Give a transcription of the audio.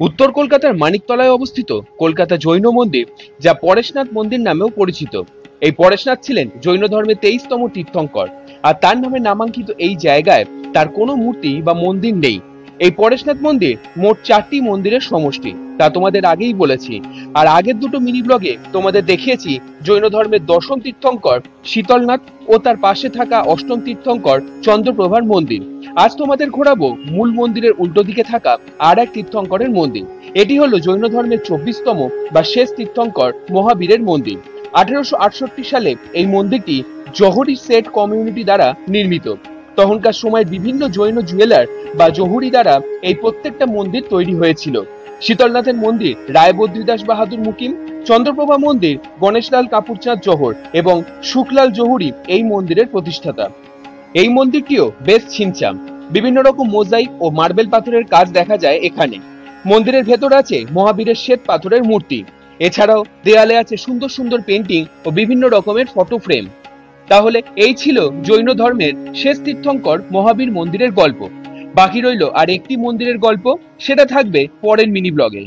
উত্তর কলকাতার মানিকতলায় অবস্থিত কলকাতা জৈন মন্দির, যা পরেশনাথ মন্দির নামেও পরিচিত। এই পরেশনাথ ছিলেন জৈন ধর্মের 23তম তীর্থঙ্কর, আর তার নামে নামাঙ্কিত এই জায়গায় তার কোনো মূর্তি বা মন্দির নেই। এই পরেশনাথ মন্দির মোট 4টি মন্দিরের সমষ্টি, তা তোমাদের আগেই বলেছি। আর আগের দুটো মিনি ব্লগে তোমাদের দেখিয়েছি জৈন ধর্মের 10ম তীর্থঙ্কর শীতলনাথ ও তার পাশে থাকা 8ম তীর্থঙ্কর চন্দ্রপ্রভার মন্দির। আজ তোমাদের ঘোরাবো মূল মন্দিরের উল্টো দিকে থাকা আর এক তীর্থঙ্করের মন্দির। এটি হলো জৈন ধর্মের 24তম বা শেষ তীর্থঙ্কর মহাবীরের মন্দির। 1868 সালে এই মন্দিরটি জহরি সেট কমিউনিটি দ্বারা নির্মিত। তখনকার সময় বিভিন্ন জৈন জুয়েলার বা জহুরি দ্বারা এই প্রত্যেকটা মন্দির তৈরি হয়েছিল। শীতলনাথের মন্দির রায়বদ্রীদাস বাহাদুর মুকিম, চন্দ্রপ্রভা মন্দির গণেশলাল কাপুরচাঁদ জহর এবং শুকলাল জহুরি এই মন্দিরের প্রতিষ্ঠাতা। এই মন্দিরটিও বেশ ছিমছাম, বিভিন্ন রকম মোজাইক ও মার্বেল পাথরের কাজ দেখা যায় এখানে। মন্দিরের ভেতর আছে মহাবীরের শ্বেত পাথরের মূর্তি। এছাড়াও দেয়ালে আছে সুন্দর সুন্দর পেন্টিং ও বিভিন্ন রকমের ফটো ফ্রেম। তাহলে এই ছিল জৈন ধর্মের শেষ তীর্থঙ্কর মহাবীর মন্দিরের গল্প। বাকি রইল আর একটি মন্দিরের গল্প, সেটা থাকবে পরের মিনি ব্লগে।